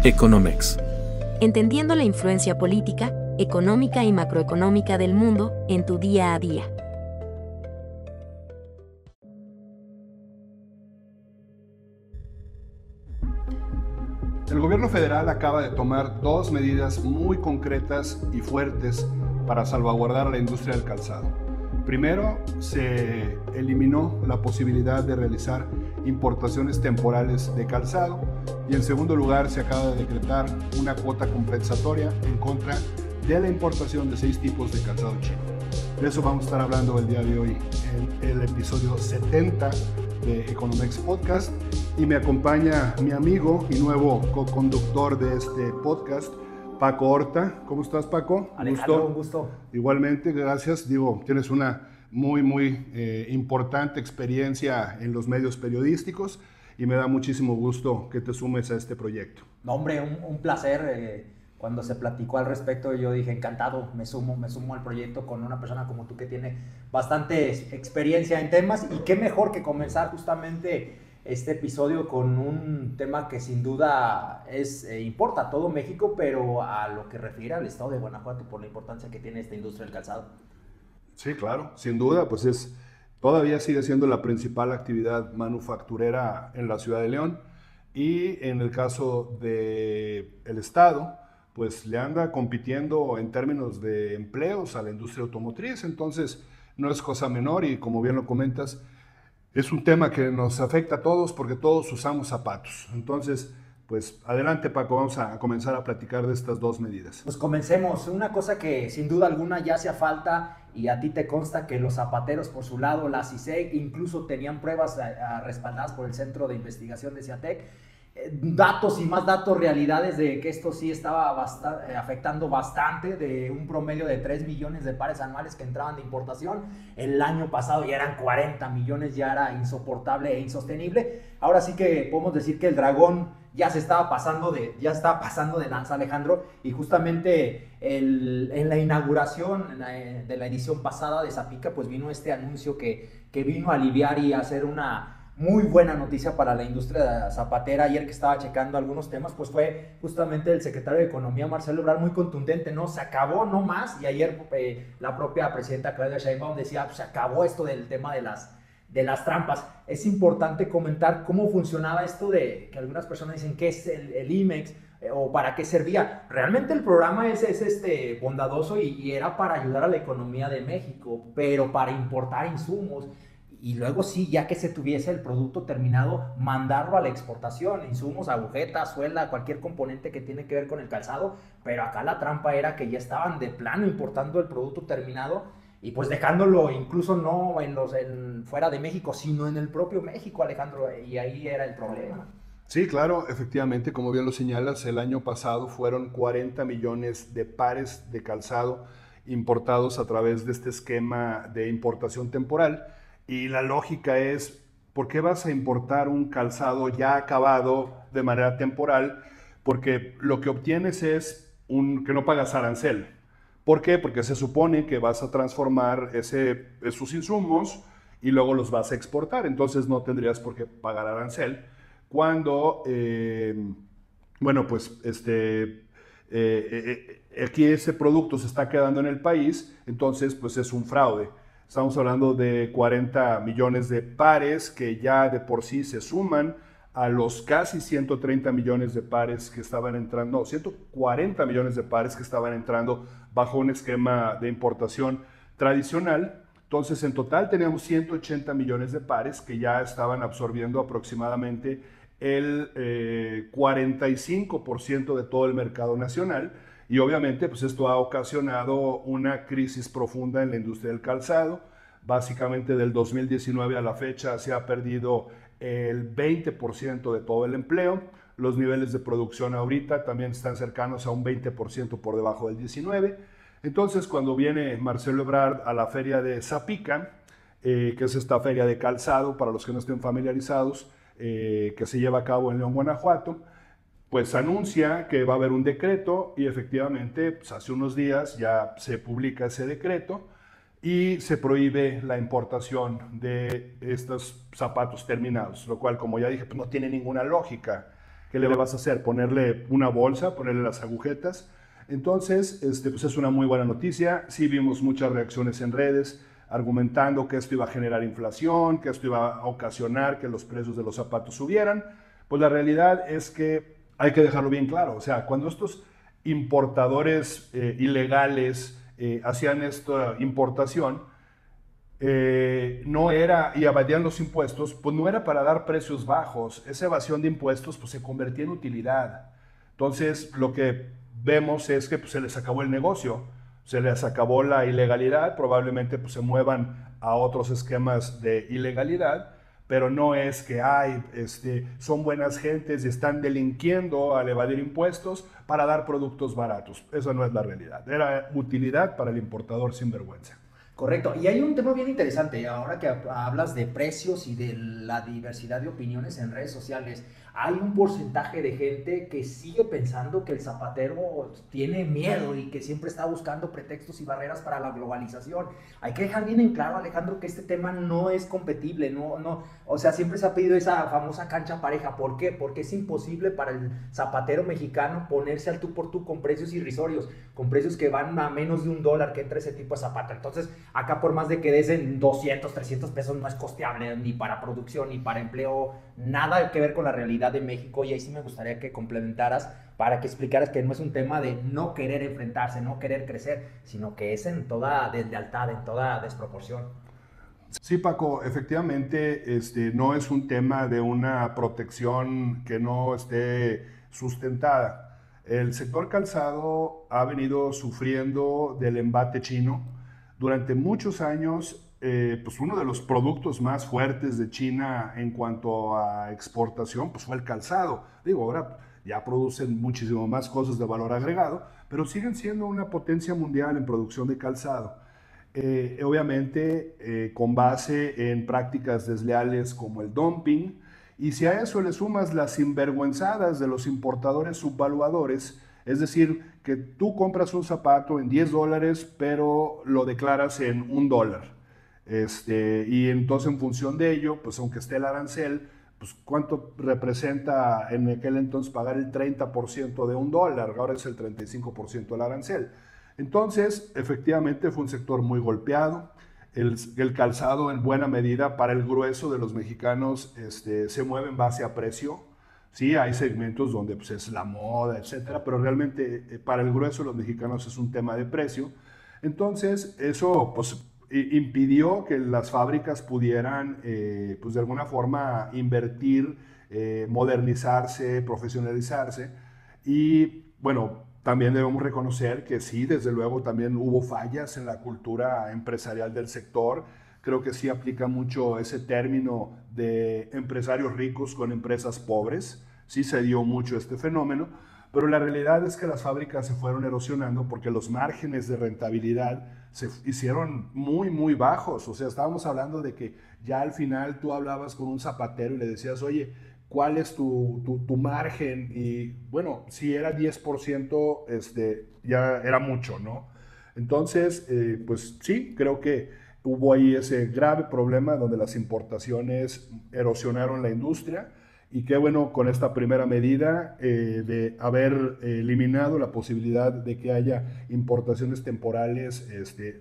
Economex. Entendiendo la influencia política, económica y macroeconómica del mundo en tu día a día. El gobierno federal acaba de tomar dos medidas muy concretas y fuertes para salvaguardar a la industria del calzado. Primero, se eliminó la posibilidad de realizar importaciones temporales de calzado y en segundo lugar se acaba de decretar una cuota compensatoria en contra de la importación de 6 tipos de calzado chino. De eso vamos a estar hablando el día de hoy en el episodio 70 de Economex Podcast y me acompaña mi amigo y nuevo co-conductor de este podcast, Paco Horta. ¿Cómo estás, Paco? Alejandro, un gusto. Igualmente, gracias. Tienes una muy importante experiencia en los medios periodísticos y me da muchísimo gusto que te sumes a este proyecto. No, hombre, un placer. Cuando se platicó al respecto, yo dije, encantado, me sumo al proyecto con una persona como tú que tiene bastante experiencia en temas y qué mejor que comenzar justamente este episodio con un tema que sin duda importa a todo México, pero a lo que refiere al estado de Guanajuato por la importancia que tiene esta industria del calzado. Sí, claro, sin duda, pues todavía sigue siendo la principal actividad manufacturera en la ciudad de León y en el caso del estado, pues le anda compitiendo en términos de empleos a la industria automotriz, entonces no es cosa menor y como bien lo comentas, es un tema que nos afecta a todos porque todos usamos zapatos. Entonces, pues adelante, Paco, vamos a comenzar a platicar de estas dos medidas. Pues comencemos. Una cosa que sin duda alguna ya hacía falta y a ti te consta que los zapateros por su lado, la CISEC, incluso tenían pruebas respaldadas por el Centro de Investigación de CIATEC, datos y más datos, realidades de que esto sí estaba afectando bastante, de un promedio de 3 millones de pares anuales que entraban de importación. El año pasado ya eran 40 millones, ya era insoportable e insostenible. Ahora sí que podemos decir que el dragón ya estaba pasando de lanza, Alejandro, y justamente en la inauguración de la edición pasada de Zapica, pues vino este anuncio que vino a aliviar y a hacer una muy buena noticia para la industria zapatera. Ayer que estaba checando algunos temas, pues fue justamente el secretario de Economía, Marcelo Ebrard, muy contundente, ¿no? Se acabó, no más, y ayer la propia presidenta Claudia Sheinbaum decía, pues se acabó esto del tema de las trampas. Es importante comentar cómo funcionaba esto de que algunas personas dicen, ¿qué es el IMEX? ¿O para qué servía? Realmente el programa es bondadoso y era para ayudar a la economía de México, pero para importar insumos. Y luego sí, ya que se tuviese el producto terminado, mandarlo a la exportación, insumos, agujetas, suela, cualquier componente que tiene que ver con el calzado. Pero acá la trampa era que ya estaban de plano importando el producto terminado y pues dejándolo incluso no fuera de México, sino en el propio México, Alejandro, y ahí era el problema. Sí, claro, efectivamente, como bien lo señalas, el año pasado fueron 40 millones de pares de calzado importados a través de este esquema de importación temporal. Y la lógica es, ¿por qué vas a importar un calzado ya acabado de manera temporal? Porque lo que obtienes es que no pagas arancel. ¿Por qué? Porque se supone que vas a transformar esos insumos y luego los vas a exportar. Entonces no tendrías por qué pagar arancel. Cuando, aquí ese producto se está quedando en el país, entonces pues es un fraude. Estamos hablando de 40 millones de pares que ya de por sí se suman a los casi 130 millones de pares que estaban entrando, no, 140 millones de pares que estaban entrando bajo un esquema de importación tradicional. Entonces, en total teníamos 180 millones de pares que ya estaban absorbiendo aproximadamente el 45% de todo el mercado nacional. Y obviamente pues esto ha ocasionado una crisis profunda en la industria del calzado. Básicamente del 2019 a la fecha se ha perdido el 20% de todo el empleo. Los niveles de producción ahorita también están cercanos a un 20% por debajo del 19%. Entonces cuando viene Marcelo Ebrard a la feria de Zapica, que es esta feria de calzado para los que no estén familiarizados, que se lleva a cabo en León, Guanajuato, pues anuncia que va a haber un decreto y efectivamente pues hace unos días ya se publica ese decreto y se prohíbe la importación de estos zapatos terminados, lo cual, como ya dije, pues no tiene ninguna lógica. ¿qué le vas a hacer? Ponerle una bolsa, ponerle las agujetas. Entonces, pues es una muy buena noticia. Sí vimos muchas reacciones en redes argumentando que esto iba a generar inflación, que esto iba a ocasionar que los precios de los zapatos subieran. Pues la realidad es que hay que dejarlo bien claro. O sea, cuando estos importadores ilegales hacían esta importación, no era, y evadían los impuestos, pues no era para dar precios bajos. Esa evasión de impuestos pues se convertía en utilidad. Entonces lo que vemos es que pues, se les acabó el negocio, se les acabó la ilegalidad, probablemente pues, se muevan a otros esquemas de ilegalidad, pero no es que son buenas gentes y están delinquiendo al evadir impuestos para dar productos baratos. Eso no es la realidad, era utilidad para el importador sinvergüenza. Correcto, y hay un tema bien interesante, ahora que hablas de precios y de la diversidad de opiniones en redes sociales, hay un porcentaje de gente que sigue pensando que el zapatero tiene miedo y que siempre está buscando pretextos y barreras para la globalización. Hay que dejar bien en claro, Alejandro, que este tema no es competible, o sea, siempre se ha pedido esa famosa cancha pareja. ¿Por qué? Porque es imposible para el zapatero mexicano ponerse al tú por tú con precios irrisorios, con precios que van a menos de $1 que entra ese tipo de zapato. Entonces, acá por más de que des en 200, 300 pesos no es costeable ni para producción ni para empleo, nada que ver con la realidad de México. Y ahí sí me gustaría que complementaras para que explicaras que no es un tema de no querer enfrentarse, no querer crecer, sino que es en toda deslealtad, en toda desproporción. Sí, Paco, efectivamente no es un tema de una protección que no esté sustentada. El sector calzado ha venido sufriendo del embate chino. Durante muchos años, pues uno de los productos más fuertes de China en cuanto a exportación pues fue el calzado. Digo, ahora ya producen muchísimo más cosas de valor agregado, pero siguen siendo una potencia mundial en producción de calzado. Obviamente con base en prácticas desleales como el dumping, y si a eso le sumas las sinvergüenzadas de los importadores subvaluadores, es decir, que tú compras un zapato en $10, pero lo declaras en $1. Y entonces en función de ello, pues aunque esté el arancel, pues cuánto representa en aquel entonces pagar el 30% de $1, ahora es el 35% del arancel. Entonces, efectivamente fue un sector muy golpeado. El calzado en buena medida para el grueso de los mexicanos se mueve en base a precio. Sí, hay segmentos donde pues, es la moda, etcétera, pero realmente para el grueso de los mexicanos es un tema de precio. Entonces, eso pues, impidió que las fábricas pudieran, pues, de alguna forma, invertir, modernizarse, profesionalizarse. Y bueno, también debemos reconocer que sí, desde luego también hubo fallas en la cultura empresarial del sector. Creo que sí aplica mucho ese término de empresarios ricos con empresas pobres. Sí se dio mucho este fenómeno, pero la realidad es que las fábricas se fueron erosionando porque los márgenes de rentabilidad se hicieron muy, muy bajos. O sea, estábamos hablando de que ya al final tú hablabas con un zapatero y le decías, oye, ¿cuál es tu margen? Y bueno, si era 10%, ya era mucho, ¿no? Entonces, pues sí, creo que hubo ahí ese grave problema donde las importaciones erosionaron la industria, y qué bueno con esta primera medida de haber eliminado la posibilidad de que haya importaciones temporales,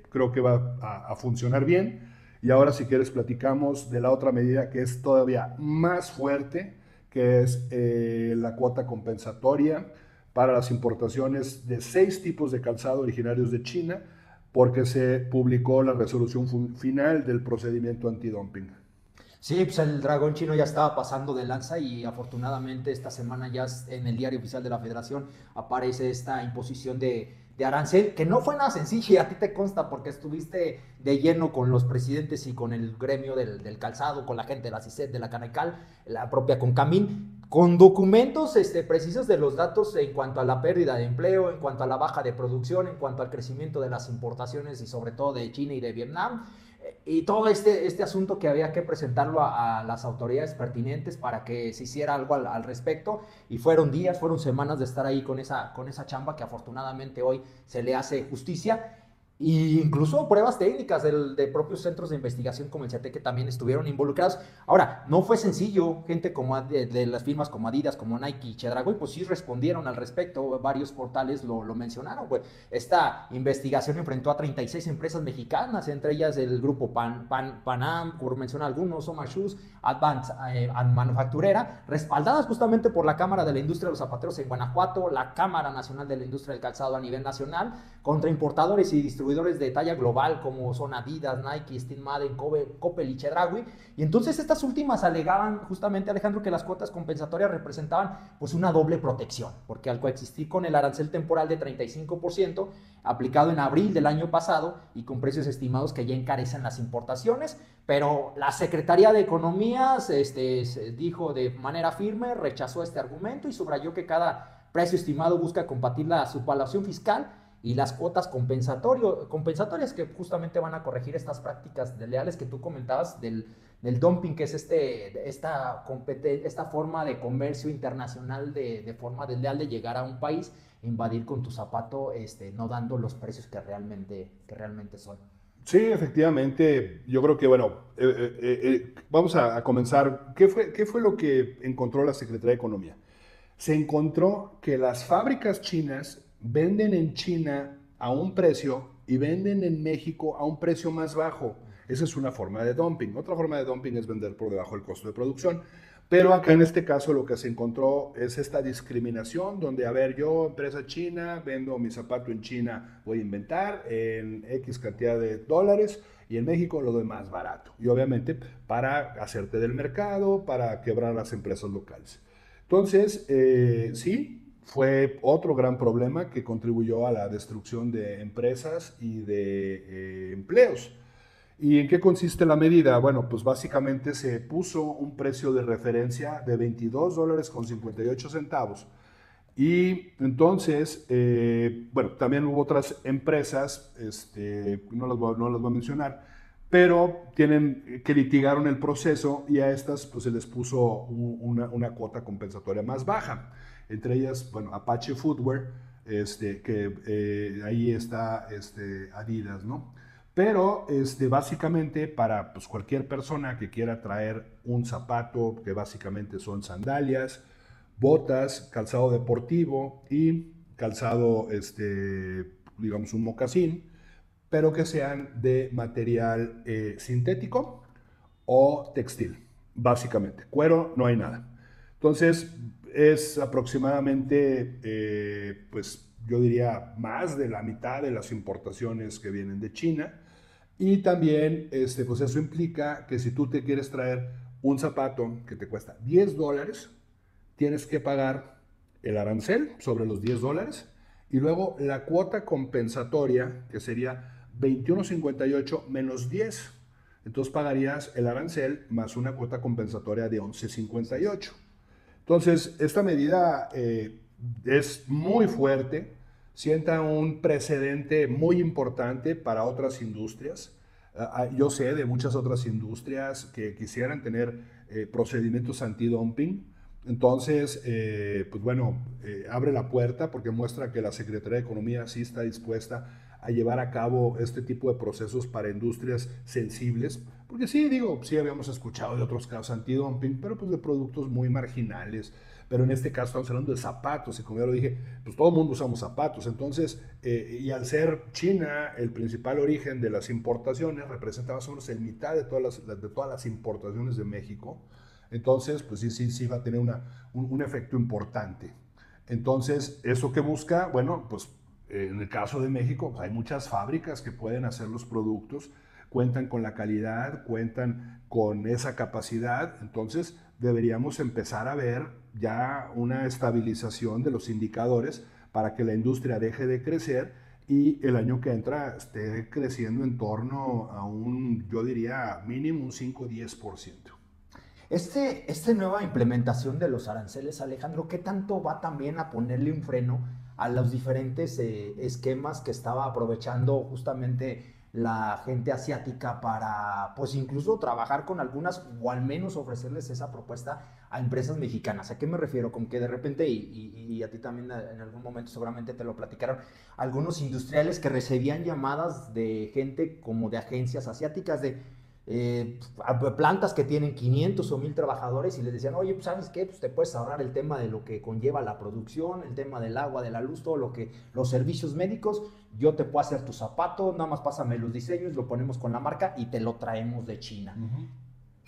creo que va a funcionar bien. Y ahora si quieres platicamos de la otra medida que es todavía más fuerte, que es la cuota compensatoria para las importaciones de 6 tipos de calzado originarios de China, porque se publicó la resolución final del procedimiento antidumping. Sí, pues el dragón chino ya estaba pasando de lanza y afortunadamente esta semana ya en el diario oficial de la Federación aparece esta imposición de arancel, que no fue nada sencilla, a ti te consta porque estuviste de lleno con los presidentes y con el gremio del calzado, con la gente de la CICET, de la Canacal, la propia Concamín, con documentos precisos de los datos en cuanto a la pérdida de empleo, en cuanto a la baja de producción, en cuanto al crecimiento de las importaciones y sobre todo de China y de Vietnam. Y todo este asunto que había que presentarlo a las autoridades pertinentes para que se hiciera algo al respecto, y fueron días, fueron semanas de estar ahí con esa chamba que afortunadamente hoy se le hace justicia. Y incluso pruebas técnicas de propios centros de investigación como el CIATEC que también estuvieron involucrados. Ahora, no fue sencillo, gente como de las firmas como Adidas, como Nike y Chedraui, pues sí respondieron al respecto, varios portales lo mencionaron, pues. Esta investigación enfrentó a 36 empresas mexicanas, entre ellas el grupo Panam, por mencionar algunos, Omar Shoes, Advance Manufacturera, respaldadas justamente por la Cámara de la Industria de los Zapateros en Guanajuato, la Cámara Nacional de la Industria del Calzado a nivel nacional, contra importadores y distribuidores de talla global como son Adidas, Nike, Steve Madden, Coppel y Chedraui. Y entonces estas últimas alegaban justamente, Alejandro, que las cuotas compensatorias representaban pues una doble protección, porque al coexistir con el arancel temporal de 35% aplicado en abril del año pasado y con precios estimados que ya encarecen las importaciones, pero la Secretaría de Economía dijo de manera firme, rechazó este argumento y subrayó que cada precio estimado busca combatir la subvaluación fiscal y las cuotas compensatorias que justamente van a corregir estas prácticas desleales que tú comentabas del dumping, que es esta forma de comercio internacional de forma desleal de llegar a un país, invadir con tu zapato, no dando los precios que realmente son. Sí, efectivamente, yo creo que, bueno, vamos a comenzar. ¿Qué fue lo que encontró la Secretaría de Economía? Se encontró que las fábricas chinas venden en China a un precio y venden en México a un precio más bajo. Esa es una forma de dumping. Otra forma de dumping es vender por debajo del costo de producción. Pero acá en este caso lo que se encontró es esta discriminación donde, a ver, yo, empresa china, vendo mi zapato en China, voy a inventar en X cantidad de dólares y en México lo doy más barato. Y obviamente para hacerte del mercado, para quebrar las empresas locales. Entonces, sí, fue otro gran problema que contribuyó a la destrucción de empresas y de empleos. ¿Y en qué consiste la medida? Bueno, pues básicamente se puso un precio de referencia de $22.58. Y entonces, bueno, también hubo otras empresas, no las voy a mencionar, pero tienen que litigaron el proceso y a estas pues se les puso una cuota compensatoria más baja. Entre ellas, bueno, Apache Footwear, que ahí está Adidas, ¿no? Pero básicamente para pues, cualquier persona que quiera traer un zapato, que básicamente son sandalias, botas, calzado deportivo y calzado, digamos, un mocasín, pero que sean de material sintético o textil, básicamente. Cuero no hay nada. Entonces, es aproximadamente, pues yo diría, más de la mitad de las importaciones que vienen de China. Y también, pues eso implica que si tú te quieres traer un zapato que te cuesta $10, tienes que pagar el arancel sobre los $10 y luego la cuota compensatoria, que sería 21.58 menos 10. Entonces pagarías el arancel más una cuota compensatoria de 11.58. Entonces, esta medida es muy fuerte, sienta un precedente muy importante para otras industrias. Yo sé de muchas otras industrias que quisieran tener procedimientos antidumping. Entonces, pues bueno, abre la puerta porque muestra que la Secretaría de Economía sí está dispuesta a llevar a cabo este tipo de procesos para industrias sensibles, porque sí, digo, sí habíamos escuchado de otros casos antidumping, pero pues de productos muy marginales, pero en este caso estamos hablando de zapatos, y como ya lo dije, pues todo el mundo usamos zapatos, entonces, y al ser China el principal origen de las importaciones, representa más o menos el mitad de todas las importaciones de México, entonces, pues sí va a tener un efecto importante. Entonces, ¿eso qué busca? Bueno, pues en el caso de México, pues hay muchas fábricas que pueden hacer los productos, cuentan con la calidad, cuentan con esa capacidad, entonces deberíamos empezar a ver ya una estabilización de los indicadores para que la industria deje de crecer y el año que entra esté creciendo en torno a yo diría, mínimo un 5-10%. Esta nueva implementación de los aranceles, Alejandro, ¿qué tanto va también a ponerle un freno a los diferentes esquemas que estaba aprovechando justamente la gente asiática para, pues incluso trabajar con algunas o al menos ofrecerles esa propuesta a empresas mexicanas. ¿A qué me refiero? Con que de repente, y a ti también en algún momento seguramente te lo platicaron, algunos industriales que recibían llamadas de gente como de agencias asiáticas, de plantas que tienen 500 o 1000 trabajadores y les decían, oye, pues ¿sabes qué? Pues te puedes ahorrar el tema de lo que conlleva la producción, el tema del agua, de la luz, todo lo que, los servicios médicos, yo te puedo hacer tu zapato, nada más pásame los diseños, lo ponemos con la marca y te lo traemos de China.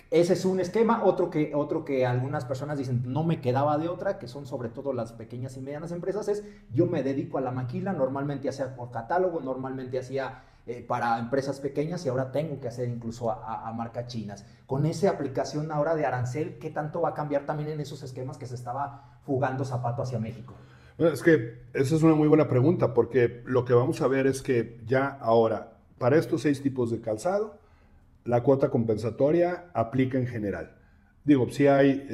Ese es un esquema. Otro que algunas personas dicen no me quedaba de otra, que son sobre todo las pequeñas y medianas empresas, es yo me dedico a la maquila, normalmente hacía por catálogo, normalmente hacía para empresas pequeñas y ahora tengo que hacer incluso a marcas chinas. Con esa aplicación ahora de arancel, ¿qué tanto va a cambiar también en esos esquemas que se estaba jugando zapato hacia México? Bueno, es que esa es una muy buena pregunta, porque lo que vamos a ver es que ya ahora, para estos 6 tipos de calzado, la cuota compensatoria aplica en general. Digo, sí hay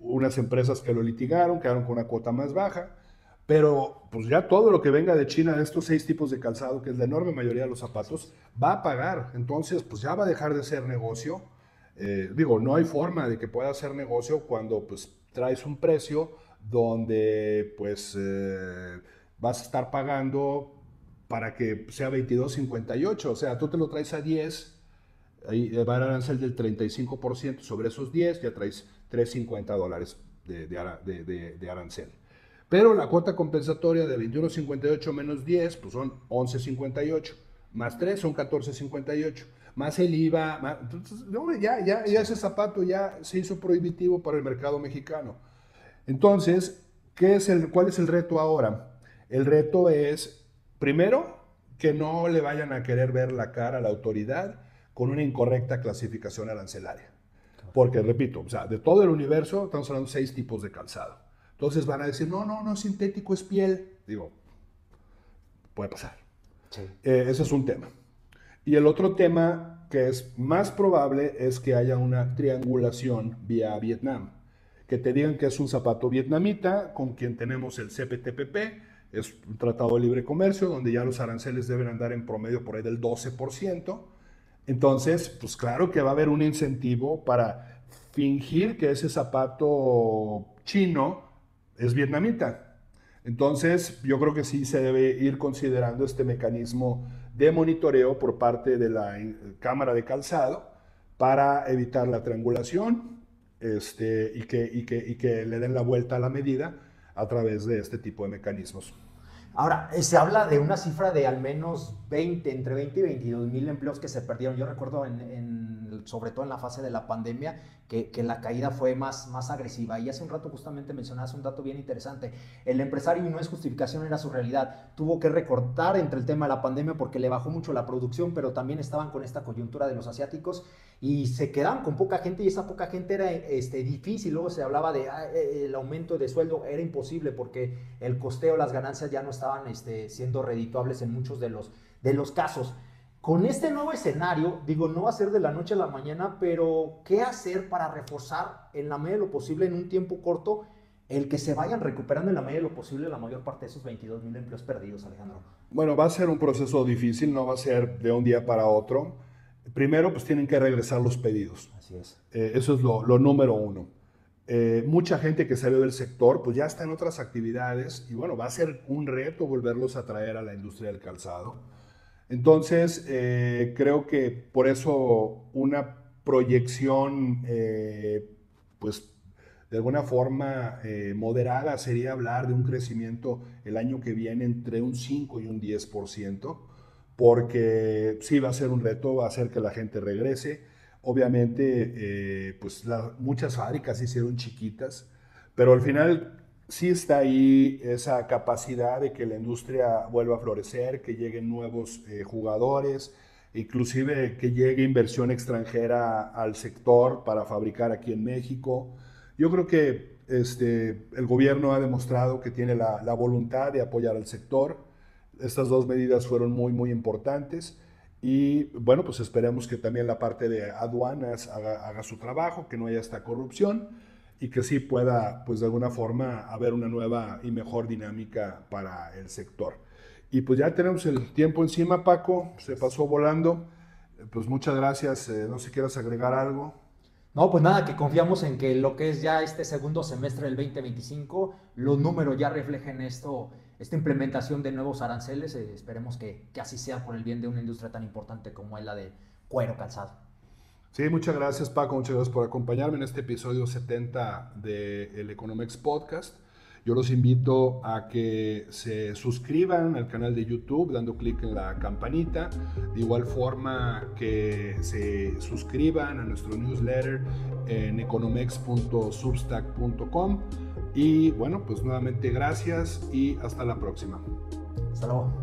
unas empresas que lo litigaron, quedaron con una cuota más baja, pero pues ya todo lo que venga de China, de estos 6 tipos de calzado, que es la enorme mayoría de los zapatos, va a pagar. Entonces, pues ya va a dejar de ser negocio. Digo, no hay forma de que pueda ser negocio cuando pues traes un precio donde pues vas a estar pagando para que sea 22.58. O sea, tú te lo traes a 10. Ahí va el arancel del 35%, sobre esos 10 ya traes $350 de arancel. Pero la cuota compensatoria de 21.58 menos 10, pues son 11.58, más 3 son 14.58, más el IVA, entonces ya ese zapato ya se hizo prohibitivo para el mercado mexicano. Entonces, ¿cuál es el reto ahora? El reto es, primero, que no le vayan a querer ver la cara a la autoridad con una incorrecta clasificación arancelaria. Porque, repito, o sea, de todo el universo estamos hablando de 6 tipos de calzado. Entonces van a decir, no es sintético, es piel. Digo, puede pasar. Sí. Ese es un tema. Y el otro tema que es más probable es que haya una triangulación vía Vietnam. Que te digan que es un zapato vietnamita con quien tenemos el CPTPP, es un tratado de libre comercio donde ya los aranceles deben andar en promedio por ahí del 12%. Entonces, pues claro que va a haber un incentivo para fingir que ese zapato chino es vietnamita. Entonces, yo creo que sí se debe ir considerando este mecanismo de monitoreo por parte de la Cámara de Calzado para evitar la triangulación y que le den la vuelta a la medida a través de este tipo de mecanismos. Ahora, se habla de una cifra de al menos entre 20 y 22 mil empleos que se perdieron. Yo recuerdo, sobre todo en la fase de la pandemia, que la caída fue más agresiva. Y hace un rato justamente mencionabas un dato bien interesante. El empresario, y no es justificación, era su realidad, tuvo que recortar entre el tema de la pandemia porque le bajó mucho la producción, pero también estaban con esta coyuntura de los asiáticos y se quedaban con poca gente, y esa poca gente era difícil. Luego se hablaba de el aumento de sueldo, era imposible porque el costeo, las ganancias ya no estaban siendo redituables en muchos de los casos. Con este nuevo escenario, digo, no va a ser de la noche a la mañana, pero ¿qué hacer para reforzar en la medida de lo posible, en un tiempo corto, el que se vayan recuperando en la medida de lo posible la mayor parte de esos 22 mil empleos perdidos, Alejandro? Bueno, va a ser un proceso difícil, no va a ser de un día para otro. Primero, pues tienen que regresar los pedidos. Así es. Eso es lo número uno. Mucha gente que salió del sector, pues ya está en otras actividades y bueno, va a ser un reto volverlos a traer a la industria del calzado. Entonces, creo que por eso una proyección, pues de alguna forma moderada sería hablar de un crecimiento el año que viene entre un 5 y un 10%, porque sí va a ser un reto, va a hacer que la gente regrese. Obviamente, pues muchas fábricas se hicieron chiquitas, pero al final sí está ahí esa capacidad de que la industria vuelva a florecer, que lleguen nuevos jugadores, inclusive que llegue inversión extranjera al sector para fabricar aquí en México. Yo creo que el gobierno ha demostrado que tiene la voluntad de apoyar al sector. Estas 2 medidas fueron muy importantes. Y bueno, pues esperemos que también la parte de aduanas haga su trabajo, que no haya esta corrupción y que sí pueda, pues de alguna forma, haber una nueva y mejor dinámica para el sector. Y pues ya tenemos el tiempo encima, Paco, se pasó volando. Pues muchas gracias, no sé si quieras agregar algo. No, pues nada, que confiamos en que lo que es ya este segundo semestre del 2025, los números ya reflejen esto, esta implementación de nuevos aranceles. Esperemos que así sea por el bien de una industria tan importante como es la de cuero calzado. Sí, muchas gracias Paco, muchas gracias por acompañarme en este episodio 70 del Economex Podcast. Yo los invito a que se suscriban al canal de YouTube dando clic en la campanita. De igual forma que se suscriban a nuestro newsletter en economex.substack.com. Y bueno, pues nuevamente gracias y hasta la próxima. Hasta luego.